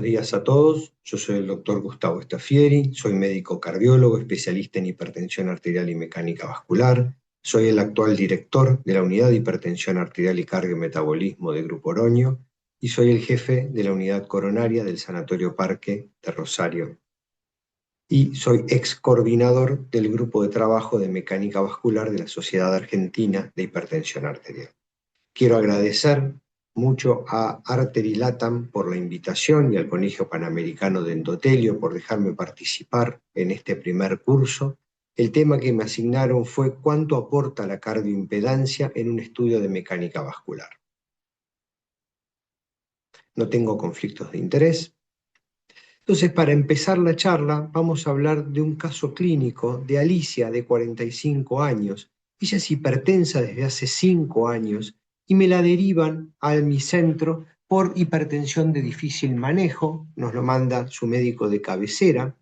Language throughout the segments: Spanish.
Buenos días a todos, yo soy el doctor Gustavo Staffieri, soy médico cardiólogo, especialista en hipertensión arterial y mecánica vascular, soy el actual director de la Unidad de Hipertensión Arterial y Cardiometabolismo de Grupo Oroño y soy el jefe de la unidad coronaria del Sanatorio Parque de Rosario. Y soy ex coordinador del grupo de trabajo de mecánica vascular de la Sociedad Argentina de Hipertensión Arterial. Quiero agradecer mucho a Artery Latam por la invitación y al Colegio Panamericano de Endotelio por dejarme participar en este primer curso. El tema que me asignaron fue ¿cuánto aporta la cardioimpedancia en un estudio de mecánica vascular? No tengo conflictos de interés. Entonces, para empezar la charla, vamos a hablar de un caso clínico de Alicia, de 45 años. Ella es hipertensa desde hace 5 años y me la derivan a mi centro por hipertensión de difícil manejo, nos lo manda su médico de cabecera.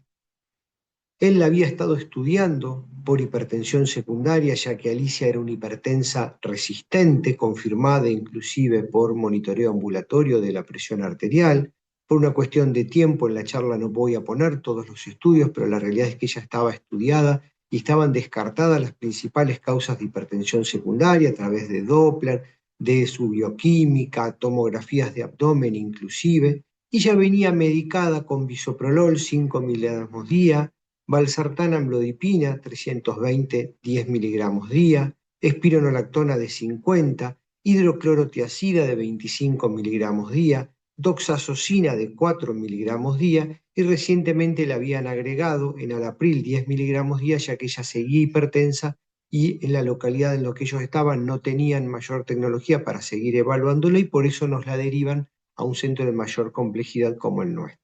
Él la había estado estudiando por hipertensión secundaria, ya que Alicia era una hipertensa resistente, confirmada inclusive por monitoreo ambulatorio de la presión arterial. Por una cuestión de tiempo en la charla no voy a poner todos los estudios, pero la realidad es que ella estaba estudiada y estaban descartadas las principales causas de hipertensión secundaria a través de Doppler, de su bioquímica, tomografías de abdomen inclusive, y ya venía medicada con bisoprolol 5 miligramos día, valsartán amlodipina 320 10 miligramos día, espironolactona de 50, hidroclorotiazida de 25 miligramos día, doxazosina de 4 miligramos día y recientemente le habían agregado en alapril 10 miligramos día ya que ella seguía hipertensa y en la localidad en la que ellos estaban no tenían mayor tecnología para seguir evaluándola y por eso nos la derivan a un centro de mayor complejidad como el nuestro.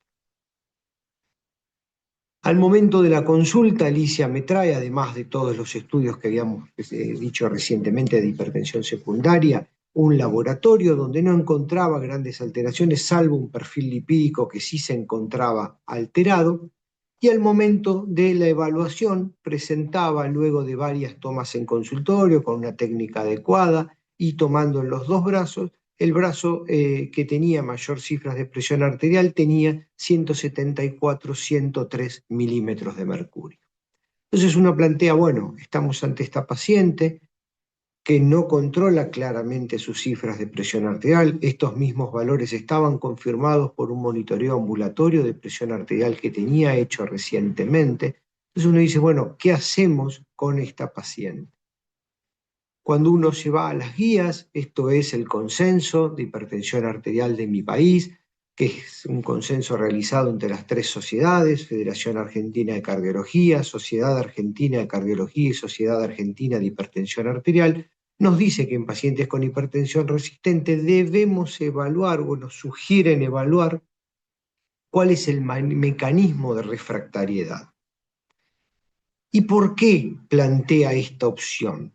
Al momento de la consulta, Alicia me trae, además de todos los estudios que habíamos dicho recientemente de hipertensión secundaria, un laboratorio donde no encontraba grandes alteraciones, salvo un perfil lipídico que sí se encontraba alterado, y al momento de la evaluación presentaba, luego de varias tomas en consultorio, con una técnica adecuada y tomando en los dos brazos, el brazo que tenía mayor cifras de presión arterial tenía 174-103 milímetros de mercurio. Entonces uno plantea, bueno, estamos ante esta paciente que no controla claramente sus cifras de presión arterial. Estos mismos valores estaban confirmados por un monitoreo ambulatorio de presión arterial que tenía hecho recientemente. Entonces uno dice, bueno, ¿qué hacemos con esta paciente? Cuando uno se va a las guías, esto es el consenso de hipertensión arterial de mi país, que es un consenso realizado entre las 3 sociedades, Federación Argentina de Cardiología, Sociedad Argentina de Cardiología y Sociedad Argentina de Hipertensión Arterial, nos dice que en pacientes con hipertensión resistente debemos evaluar o nos sugieren evaluar cuál es el mecanismo de refractariedad. ¿Y por qué plantea esta opción?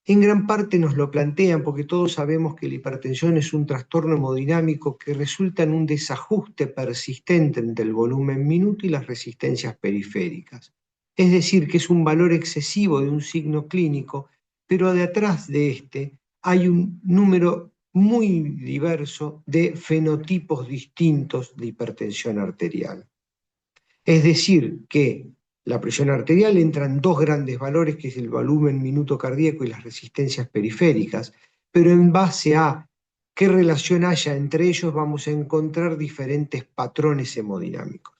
En gran parte nos lo plantean porque todos sabemos que la hipertensión es un trastorno hemodinámico que resulta en un desajuste persistente entre el volumen minuto y las resistencias periféricas. Es decir, que es un valor excesivo de un signo clínico, pero detrás de este hay un número muy diverso de fenotipos distintos de hipertensión arterial. Es decir, que la presión arterial entra en 2 grandes valores, que es el volumen minuto cardíaco y las resistencias periféricas, pero en base a qué relación haya entre ellos vamos a encontrar diferentes patrones hemodinámicos.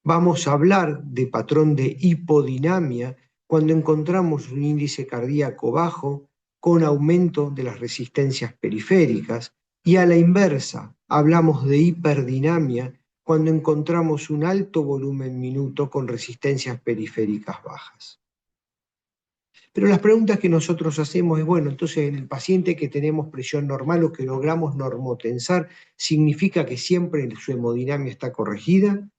Vamos a hablar de patrón de hipodinamia cuando encontramos un índice cardíaco bajo con aumento de las resistencias periféricas, y a la inversa hablamos de hiperdinamia cuando encontramos un alto volumen minuto con resistencias periféricas bajas. Pero las preguntas que nosotros hacemos es, bueno, entonces en el paciente que tenemos presión normal o que logramos normotensar, ¿significa que siempre su hemodinamia está corregida?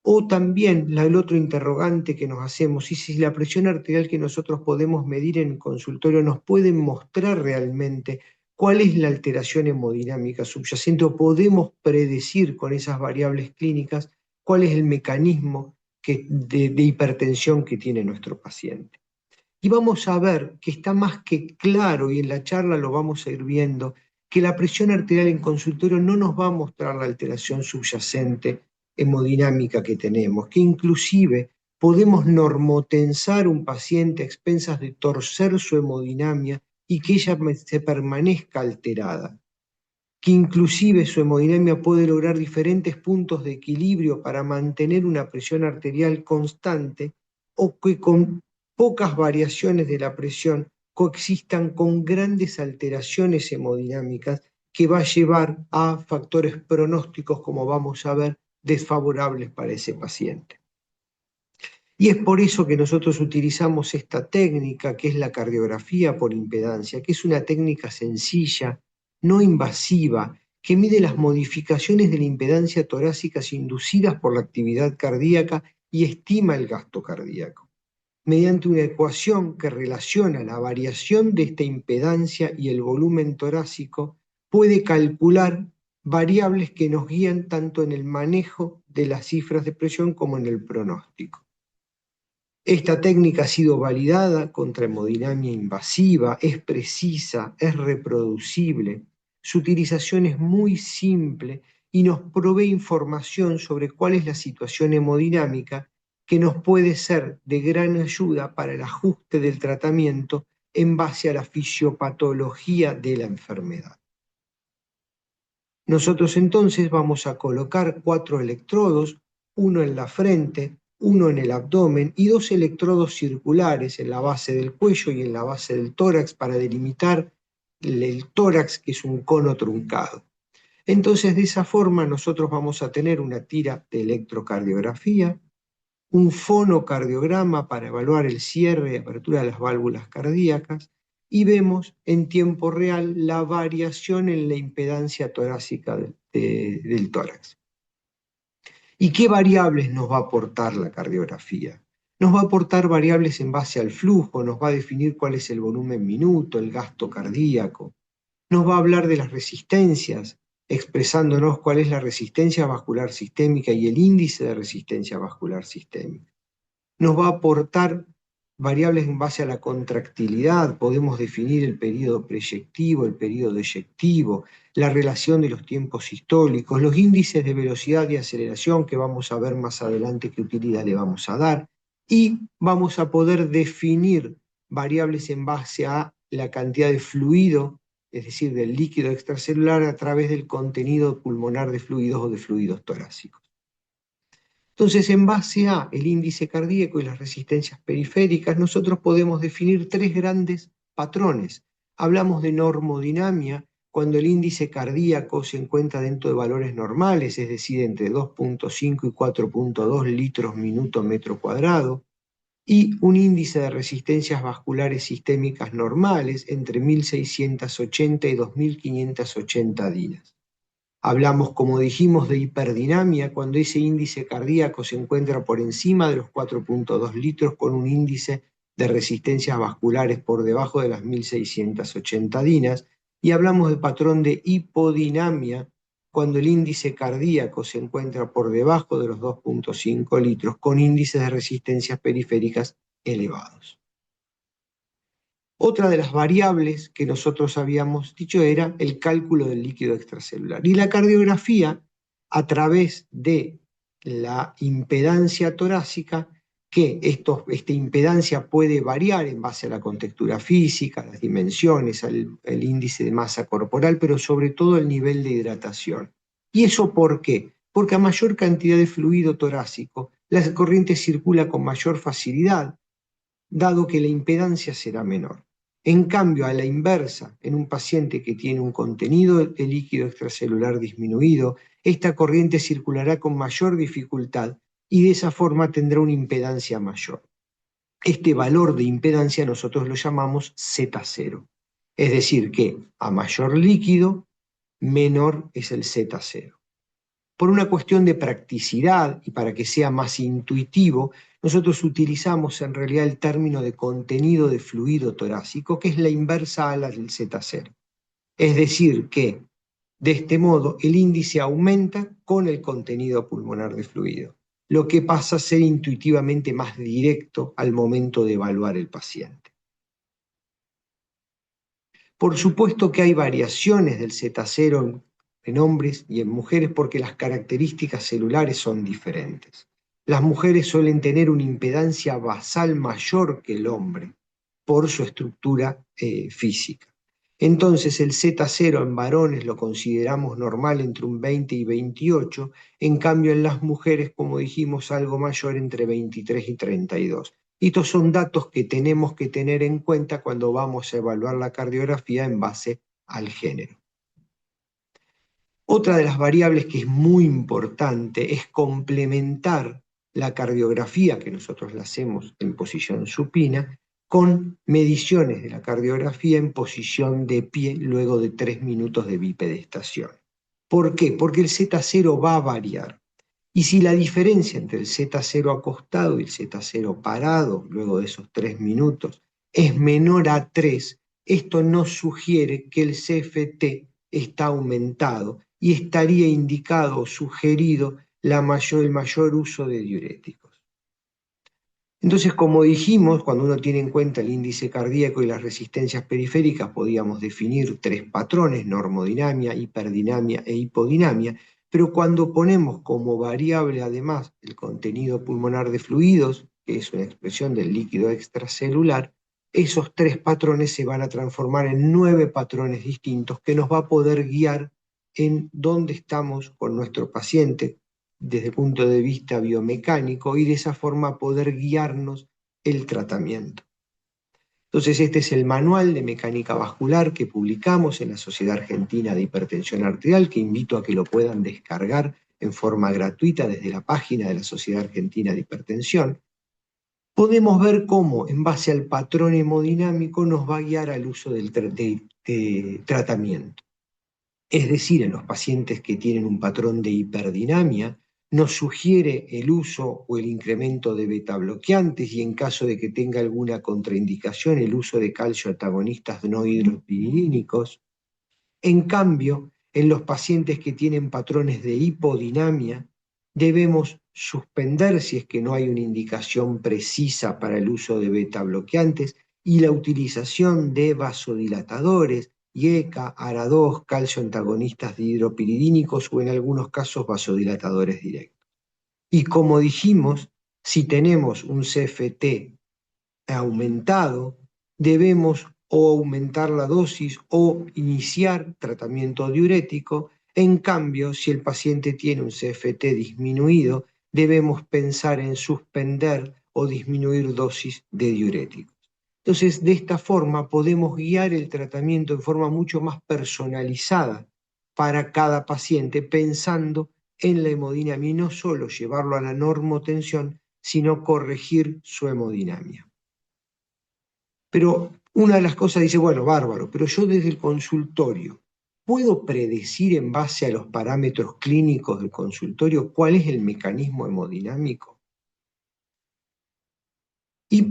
O también el otro interrogante que nos hacemos, y si la presión arterial que nosotros podemos medir en el consultorio nos puede mostrar realmente cuál es la alteración hemodinámica subyacente o podemos predecir con esas variables clínicas cuál es el mecanismo de hipertensión que tiene nuestro paciente. Y vamos a ver que está más que claro, y en la charla lo vamos a ir viendo, que la presión arterial en consultorio no nos va a mostrar la alteración subyacente hemodinámica que tenemos, que inclusive podemos normotensar un paciente a expensas de torcer su hemodinamia y que ella se permanezca alterada, que inclusive su hemodinamia puede lograr diferentes puntos de equilibrio para mantener una presión arterial constante o que con pocas variaciones de la presión coexistan con grandes alteraciones hemodinámicas que va a llevar a factores pronósticos, como vamos a ver, desfavorables para ese paciente. Y es por eso que nosotros utilizamos esta técnica, que es la cardiografía por impedancia, que es una técnica sencilla, no invasiva, que mide las modificaciones de la impedancia torácica inducidas por la actividad cardíaca y estima el gasto cardíaco, mediante una ecuación que relaciona la variación de esta impedancia y el volumen torácico, puede calcular variables que nos guían tanto en el manejo de las cifras de presión como en el pronóstico. Esta técnica ha sido validada contra hemodinamia invasiva, es precisa, es reproducible, su utilización es muy simple y nos provee información sobre cuál es la situación hemodinámica que nos puede ser de gran ayuda para el ajuste del tratamiento en base a la fisiopatología de la enfermedad. Nosotros entonces vamos a colocar 4 electrodos, uno en la frente, uno en el abdomen y 2 electrodos circulares en la base del cuello y en la base del tórax para delimitar el tórax, que es un cono truncado. Entonces, de esa forma nosotros vamos a tener una tira de electrocardiografía, un fonocardiograma para evaluar el cierre y apertura de las válvulas cardíacas, y vemos en tiempo real la variación en la impedancia torácica del tórax. ¿Y qué variables nos va a aportar la cardiografía? Nos va a aportar variables en base al flujo, nos va a definir cuál es el volumen minuto, el gasto cardíaco, nos va a hablar de las resistencias, expresándonos cuál es la resistencia vascular sistémica y el índice de resistencia vascular sistémica. Nos va a aportar variables en base a la contractilidad, podemos definir el periodo preyectivo, el periodo deyectivo, la relación de los tiempos sistólicos, los índices de velocidad y aceleración que vamos a ver más adelante qué utilidad le vamos a dar, y vamos a poder definir variables en base a la cantidad de fluido, es decir, del líquido extracelular a través del contenido pulmonar de fluidos o de fluidos torácicos. Entonces, en base a el índice cardíaco y las resistencias periféricas, nosotros podemos definir 3 grandes patrones. Hablamos de normodinamia, cuando el índice cardíaco se encuentra dentro de valores normales, es decir, entre 2.5 y 4.2 litros minuto metro cuadrado, y un índice de resistencias vasculares sistémicas normales entre 1.680 y 2.580 dinas. Hablamos, como dijimos, de hiperdinamia cuando ese índice cardíaco se encuentra por encima de los 4.2 litros con un índice de resistencias vasculares por debajo de las 1.680 dinas. Y hablamos de patrón de hipodinamia cuando el índice cardíaco se encuentra por debajo de los 2.5 litros con índices de resistencias periféricas elevados. Otra de las variables que nosotros habíamos dicho era el cálculo del líquido extracelular. Y la cardiografía, a través de la impedancia torácica, que esta impedancia puede variar en base a la contextura física, las dimensiones, el índice de masa corporal, pero sobre todo el nivel de hidratación. ¿Y eso por qué? Porque a mayor cantidad de fluido torácico, la corriente circula con mayor facilidad, dado que la impedancia será menor. En cambio, a la inversa, en un paciente que tiene un contenido de líquido extracelular disminuido, esta corriente circulará con mayor dificultad y de esa forma tendrá una impedancia mayor. Este valor de impedancia nosotros lo llamamos Z0. Es decir, que a mayor líquido, menor es el Z0. Por una cuestión de practicidad y para que sea más intuitivo, nosotros utilizamos en realidad el término de contenido de fluido torácico, que es la inversa a la del Z0. Es decir, que de este modo el índice aumenta con el contenido pulmonar de fluido, lo que pasa a ser intuitivamente más directo al momento de evaluar el paciente. Por supuesto que hay variaciones del Z0 en hombres y en mujeres porque las características celulares son diferentes. Las mujeres suelen tener una impedancia basal mayor que el hombre por su estructura física. Entonces el Z0 en varones lo consideramos normal entre un 20 y 28, en cambio en las mujeres, como dijimos, algo mayor entre 23 y 32. Y estos son datos que tenemos que tener en cuenta cuando vamos a evaluar la cardiografía en base al género. Otra de las variables que es muy importante es complementar la cardiografía, que nosotros la hacemos en posición supina, con mediciones de la cardiografía en posición de pie luego de 3 minutos de bipedestación. ¿Por qué? Porque el Z0 va a variar. Y si la diferencia entre el Z0 acostado y el Z0 parado, luego de esos 3 minutos, es menor a 3, esto nos sugiere que el CFT está aumentado y estaría indicado o sugerido el mayor uso de diuréticos. Entonces, como dijimos, cuando uno tiene en cuenta el índice cardíaco y las resistencias periféricas, podíamos definir 3 patrones: normodinamia, hiperdinamia e hipodinamia, pero cuando ponemos como variable además el contenido pulmonar de fluidos, que es una expresión del líquido extracelular, esos 3 patrones se van a transformar en 9 patrones distintos que nos va a poder guiar en dónde estamos con nuestro paciente desde el punto de vista biomecánico y de esa forma poder guiarnos el tratamiento. Entonces este es el manual de mecánica vascular que publicamos en la Sociedad Argentina de Hipertensión Arterial, que invito a que lo puedan descargar en forma gratuita desde la página de la Sociedad Argentina de Hipertensión. Podemos ver cómo, en base al patrón hemodinámico, nos va a guiar al uso del tratamiento. Es decir, en los pacientes que tienen un patrón de hiperdinamia, nos sugiere el uso o el incremento de beta bloqueantes y en caso de que tenga alguna contraindicación, el uso de calcio antagonistas no hidropiridínicos. En cambio, en los pacientes que tienen patrones de hipodinamia, debemos suspender, si es que no hay una indicación precisa para el uso de beta bloqueantes, y la utilización de vasodilatadores, IECA, ARA2, calcio antagonistas dihidropiridínicos o en algunos casos vasodilatadores directos. Y como dijimos, si tenemos un CFT aumentado, debemos o aumentar la dosis o iniciar tratamiento diurético. En cambio, si el paciente tiene un CFT disminuido, debemos pensar en suspender o disminuir dosis de diuréticos. Entonces, de esta forma podemos guiar el tratamiento en forma mucho más personalizada para cada paciente, pensando en la hemodinamia y no solo llevarlo a la normotensión, sino corregir su hemodinamia. Pero una de las cosas dice, bueno, bárbaro, pero yo desde el consultorio, ¿puedo predecir en base a los parámetros clínicos del consultorio cuál es el mecanismo hemodinámico? Y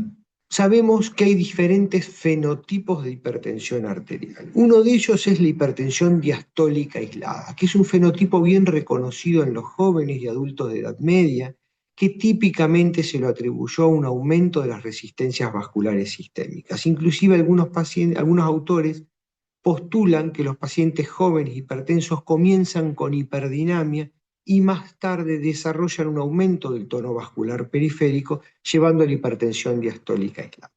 sabemos que hay diferentes fenotipos de hipertensión arterial. Uno de ellos es la hipertensión diastólica aislada, que es un fenotipo bien reconocido en los jóvenes y adultos de edad media, que típicamente se lo atribuyó a un aumento de las resistencias vasculares sistémicas. Inclusive algunos autores postulan que los pacientes jóvenes hipertensos comienzan con hiperdinamia y más tarde desarrollan un aumento del tono vascular periférico, llevando a la hipertensión diastólica aislada.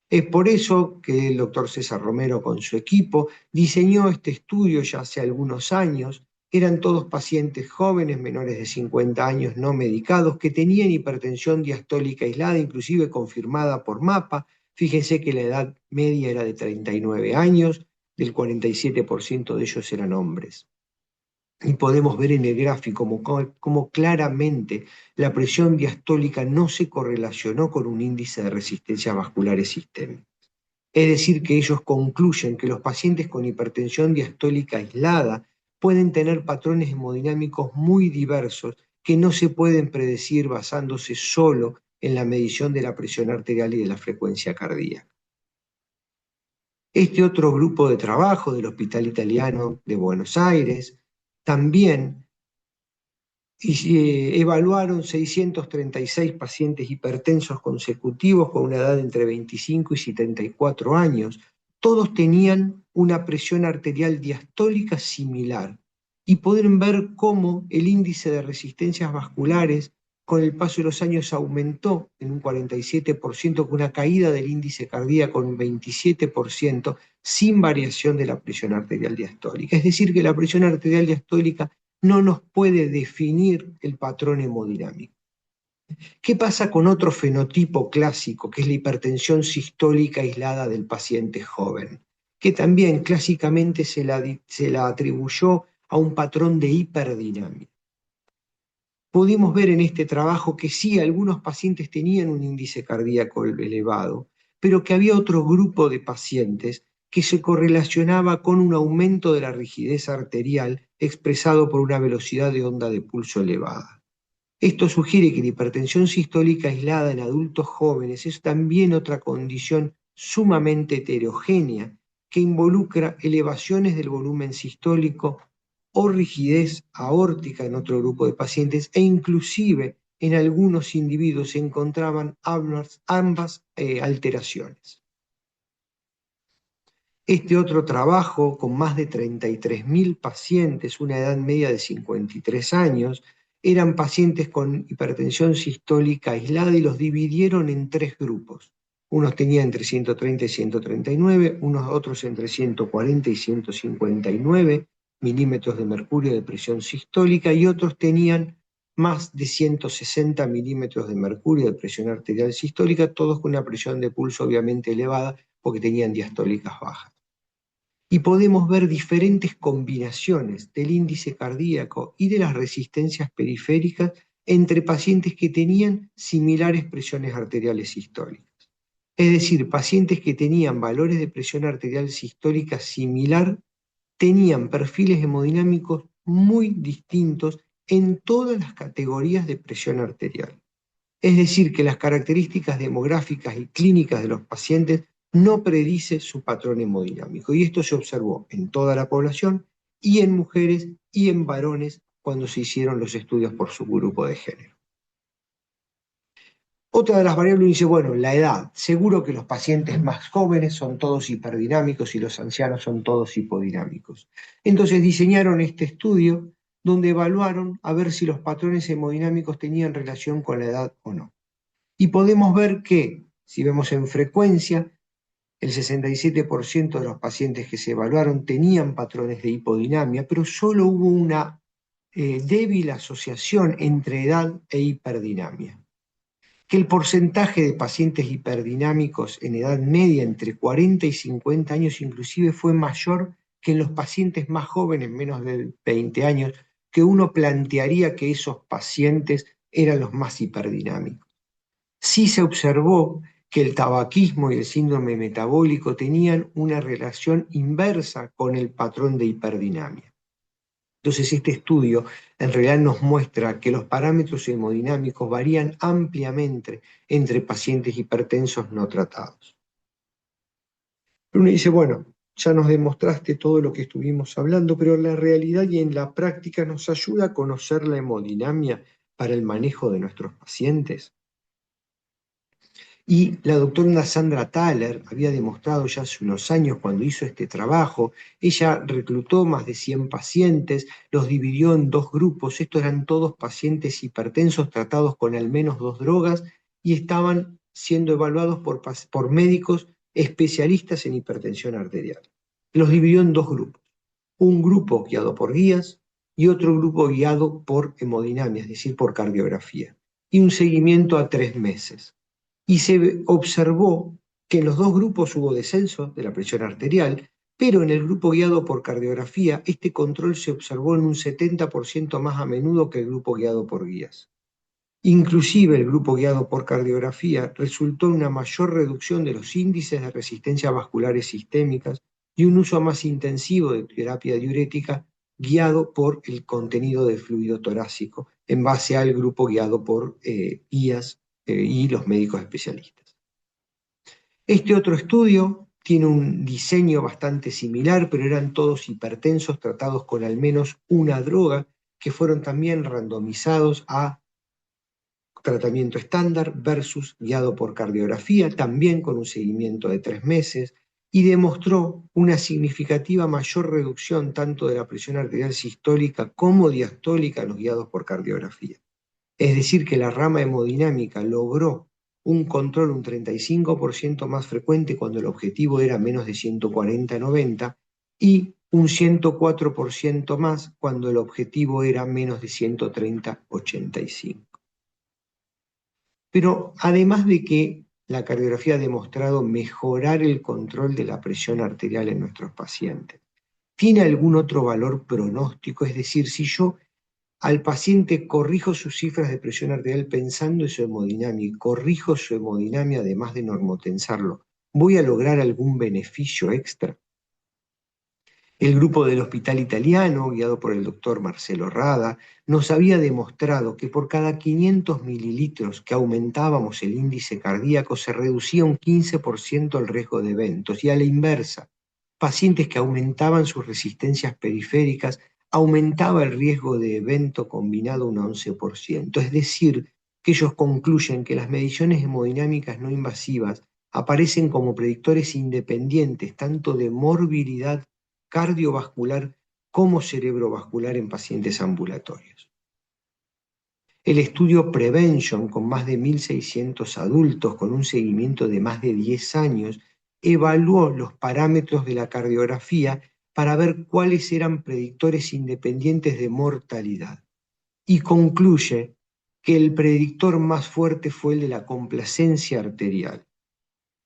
Es por eso que el doctor César Romero con su equipo diseñó este estudio ya hace algunos años. Eran todos pacientes jóvenes, menores de 50 años, no medicados, que tenían hipertensión diastólica aislada, inclusive confirmada por MAPA. Fíjense que la edad media era de 39 años, del 47% de ellos eran hombres. Y podemos ver en el gráfico como claramente la presión diastólica no se correlacionó con un índice de resistencia vasculares sistémicas. Es decir, que ellos concluyen que los pacientes con hipertensión diastólica aislada pueden tener patrones hemodinámicos muy diversos que no se pueden predecir basándose solo en la medición de la presión arterial y de la frecuencia cardíaca. Este otro grupo de trabajo del Hospital Italiano de Buenos Aires también evaluaron 636 pacientes hipertensos consecutivos con una edad entre 25 y 74 años. todos tenían una presión arterial diastólica similar y pueden ver cómo el índice de resistencias vasculares con el paso de los años aumentó en un 47%, con una caída del índice cardíaco en un 27%, sin variación de la presión arterial diastólica. Es decir, que la presión arterial diastólica no nos puede definir el patrón hemodinámico. ¿Qué pasa con otro fenotipo clásico, que es la hipertensión sistólica aislada del paciente joven? Que también clásicamente se la atribuyó a un patrón de hiperdinamia. Pudimos ver en este trabajo que sí, algunos pacientes tenían un índice cardíaco elevado, pero que había otro grupo de pacientes que se correlacionaba con un aumento de la rigidez arterial expresado por una velocidad de onda de pulso elevada. Esto sugiere que la hipertensión sistólica aislada en adultos jóvenes es también otra condición sumamente heterogénea que involucra elevaciones del volumen sistólico o rigidez aórtica en otro grupo de pacientes, e inclusive en algunos individuos se encontraban ambas alteraciones. Este otro trabajo, con más de 33.000 pacientes, una edad media de 53 años, eran pacientes con hipertensión sistólica aislada y los dividieron en 3 grupos. Unos tenían entre 130 y 139, unos otros entre 140 y 159 milímetros de mercurio de presión sistólica, y otros tenían más de 160 milímetros de mercurio de presión arterial sistólica, todos con una presión de pulso obviamente elevada porque tenían diastólicas bajas. Y podemos ver diferentes combinaciones del índice cardíaco y de las resistencias periféricas entre pacientes que tenían similares presiones arteriales sistólicas. Es decir, pacientes que tenían valores de presión arterial sistólica similar tenían perfiles hemodinámicos muy distintos en todas las categorías de presión arterial. Es decir, que las características demográficas y clínicas de los pacientes no predice su patrón hemodinámico. Y esto se observó en toda la población y en mujeres y en varones cuando se hicieron los estudios por su grupo de género. Otra de las variables dice, bueno, la edad. Seguro que los pacientes más jóvenes son todos hiperdinámicos y los ancianos son todos hipodinámicos. Entonces diseñaron este estudio donde evaluaron a ver si los patrones hemodinámicos tenían relación con la edad o no. Y podemos ver que, si vemos en frecuencia, el 67% de los pacientes que se evaluaron tenían patrones de hipodinamia, pero solo hubo una débil asociación entre edad e hiperdinamia. Que el porcentaje de pacientes hiperdinámicos en edad media entre 40 y 50 años inclusive fue mayor que en los pacientes más jóvenes, menos de 20 años, que uno plantearía que esos pacientes eran los más hiperdinámicos. Sí se observó que el tabaquismo y el síndrome metabólico tenían una relación inversa con el patrón de hiperdinamia. Entonces este estudio en realidad nos muestra que los parámetros hemodinámicos varían ampliamente entre pacientes hipertensos no tratados. Pero uno dice, bueno, ya nos demostraste todo lo que estuvimos hablando, pero en la realidad y en la práctica nos ayuda a conocer la hemodinamia para el manejo de nuestros pacientes. Y la doctora Sandra Thaler había demostrado ya hace unos años, cuando hizo este trabajo, ella reclutó más de 100 pacientes, los dividió en 2 grupos, estos eran todos pacientes hipertensos tratados con al menos 2 drogas y estaban siendo evaluados por médicos especialistas en hipertensión arterial. Los dividió en 2 grupos, un grupo guiado por guías y otro grupo guiado por hemodinamia, es decir, por cardiografía, y un seguimiento a 3 meses. Y se observó que en los 2 grupos hubo descenso de la presión arterial, pero en el grupo guiado por cardiografía, este control se observó en un 70% más a menudo que el grupo guiado por guías. Inclusive el grupo guiado por cardiografía resultó en una mayor reducción de los índices de resistencia vasculares sistémicas y un uso más intensivo de terapia diurética guiado por el contenido de fluido torácico en base al grupo guiado por guías y los médicos especialistas. Este otro estudio tiene un diseño bastante similar, pero eran todos hipertensos tratados con al menos una droga, que fueron también randomizados a tratamiento estándar versus guiado por cardiografía, también con un seguimiento de 3 meses, y demostró una significativa mayor reducción tanto de la presión arterial sistólica como diastólica en los guiados por cardiografía. Es decir, que la rama hemodinámica logró un control un 35% más frecuente cuando el objetivo era menos de 140/90 y un 104% más cuando el objetivo era menos de 130/85. Pero además de que la cardiografía ha demostrado mejorar el control de la presión arterial en nuestros pacientes, ¿tiene algún otro valor pronóstico? Es decir, si yo al paciente corrijo sus cifras de presión arterial pensando en su hemodinamia y corrijo su hemodinamia además de normotensarlo, ¿voy a lograr algún beneficio extra? El grupo del Hospital Italiano, guiado por el doctor Marcelo Rada, nos había demostrado que por cada 500 mililitros que aumentábamos el índice cardíaco se reducía un 15% el riesgo de eventos, y a la inversa, pacientes que aumentaban sus resistencias periféricas aumentaba el riesgo de evento combinado un 11%. Es decir, que ellos concluyen que las mediciones hemodinámicas no invasivas aparecen como predictores independientes tanto de morbilidad cardiovascular como cerebrovascular en pacientes ambulatorios. El estudio Prevention, con más de 1.600 adultos con un seguimiento de más de 10 años, evaluó los parámetros de la cardiografía para ver cuáles eran predictores independientes de mortalidad y concluye que el predictor más fuerte fue el de la complacencia arterial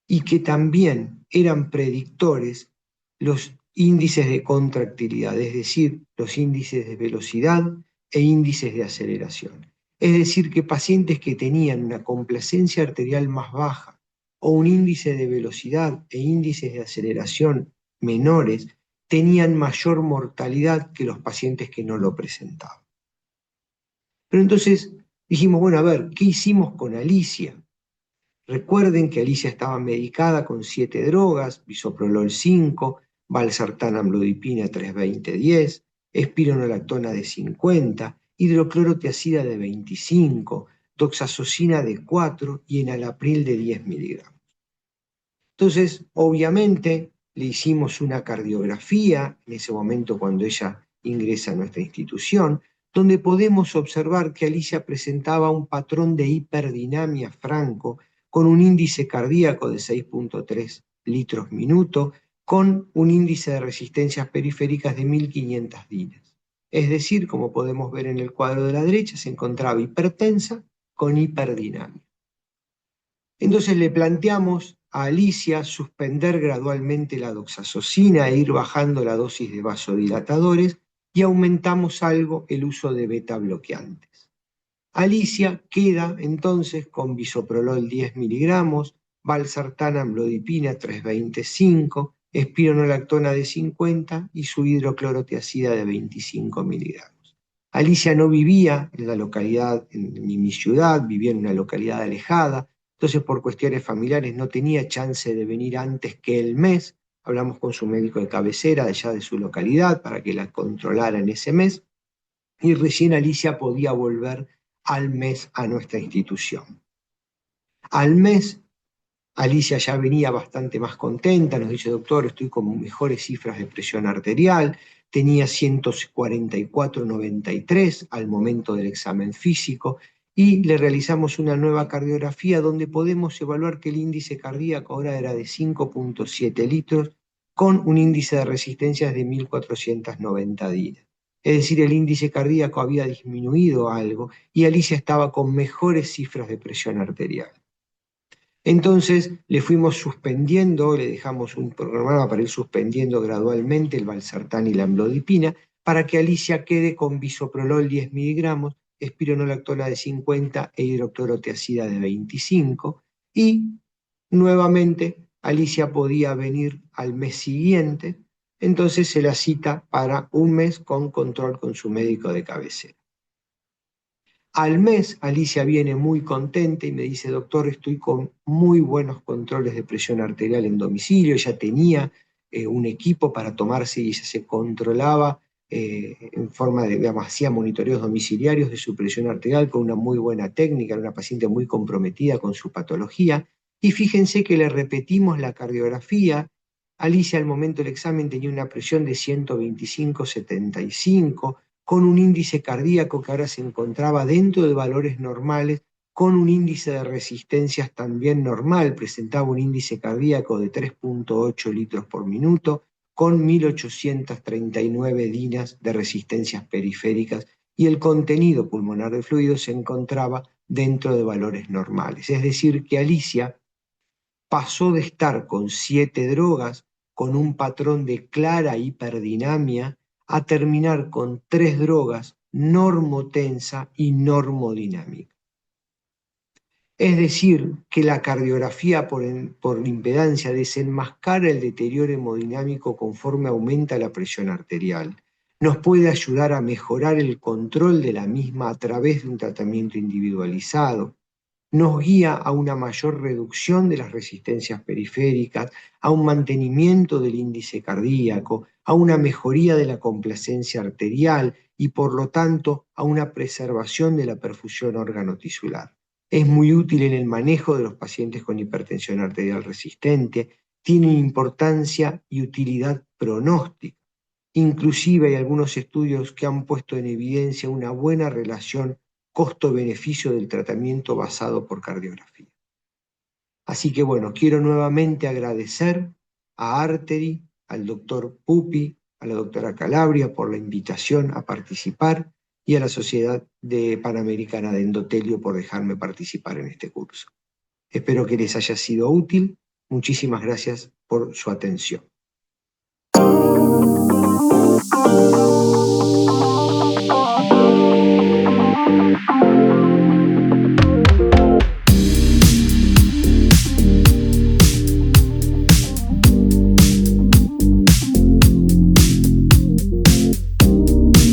y que también eran predictores los índices de contractilidad, es decir, los índices de velocidad e índices de aceleración. Es decir, que pacientes que tenían una complacencia arterial más baja o un índice de velocidad e índices de aceleración menores tenían mayor mortalidad que los pacientes que no lo presentaban. Pero entonces dijimos, bueno, a ver, ¿qué hicimos con Alicia? Recuerden que Alicia estaba medicada con 7 drogas: bisoprolol 5, valsartán amlodipina 320-10, espironolactona de 50, hidroclorotiazida de 25, doxazosina de 4 y enalapril de 10 miligramos. Entonces, obviamente, le hicimos una cardiografía en ese momento cuando ella ingresa a nuestra institución, donde podemos observar que Alicia presentaba un patrón de hiperdinamia franco con un índice cardíaco de 6.3 litros minuto, con un índice de resistencias periféricas de 1.500 dinas. Es decir, como podemos ver en el cuadro de la derecha, se encontraba hipertensa con hiperdinamia. Entonces le planteamos a Alicia suspender gradualmente la doxazosina e ir bajando la dosis de vasodilatadores y aumentamos algo el uso de beta bloqueantes. Alicia queda entonces con bisoprolol 10 miligramos, valsartán amlodipina 325, espironolactona de 50 y su hidroclorotiazida de 25 miligramos. Alicia no vivía en la localidad, en mi ciudad, vivía en una localidad alejada, entonces por cuestiones familiares no tenía chance de venir antes que el mes. Hablamos con su médico de cabecera de allá de su localidad para que la controlara en ese mes, y recién Alicia podía volver al mes a nuestra institución. Al mes, Alicia ya venía bastante más contenta, nos dice: doctor, estoy con mejores cifras de presión arterial, tenía 144/93 al momento del examen físico, y le realizamos una nueva cardiografía donde podemos evaluar que el índice cardíaco ahora era de 5.7 litros con un índice de resistencias de 1.490 dinas. Es decir, el índice cardíaco había disminuido algo y Alicia estaba con mejores cifras de presión arterial. Entonces le fuimos suspendiendo, le dejamos un programa para ir suspendiendo gradualmente el valsartán y la amlodipina para que Alicia quede con bisoprolol 10 miligramos, espironolactona de 50 e hidroclorotiazida de 25, y nuevamente Alicia podía venir al mes siguiente. Entonces se la cita para un mes con control con su médico de cabecera. Al mes, Alicia viene muy contenta y me dice: doctor, estoy con muy buenos controles de presión arterial en domicilio. Ella tenía un equipo para tomarse y ella se controlaba en forma de, digamos, hacía monitoreos domiciliarios de su presión arterial con una muy buena técnica, era una paciente muy comprometida con su patología. Y fíjense que le repetimos la cardiografía Alicia al momento del examen tenía una presión de 125/75, con un índice cardíaco que ahora se encontraba dentro de valores normales, con un índice de resistencias también normal, presentaba un índice cardíaco de 3,8 litros por minuto, con 1839 dinas de resistencias periféricas, y el contenido pulmonar de fluido se encontraba dentro de valores normales. Es decir, que Alicia pasó de estar con 7 drogas, con un patrón de clara hiperdinamia, a terminar con 3 drogas, normotensa y normodinámica. Es decir, que la cardiografía por impedancia desenmascara el deterioro hemodinámico conforme aumenta la presión arterial. Nos puede ayudar a mejorar el control de la misma a través de un tratamiento individualizado. Nos guía a una mayor reducción de las resistencias periféricas, a un mantenimiento del índice cardíaco, a una mejoría de la complacencia arterial y por lo tanto a una preservación de la perfusión órgano-tisular. Es muy útil en el manejo de los pacientes con hipertensión arterial resistente, tiene importancia y utilidad pronóstica. Inclusive hay algunos estudios que han puesto en evidencia una buena relación costo-beneficio del tratamiento basado por cardiografía. Así que bueno, quiero nuevamente agradecer a Artery, al doctor Pupi, a la doctora Calabria por la invitación a participar y a la Sociedad Panamericana de Endotelio por dejarme participar en este curso. Espero que les haya sido útil. Muchísimas gracias por su atención.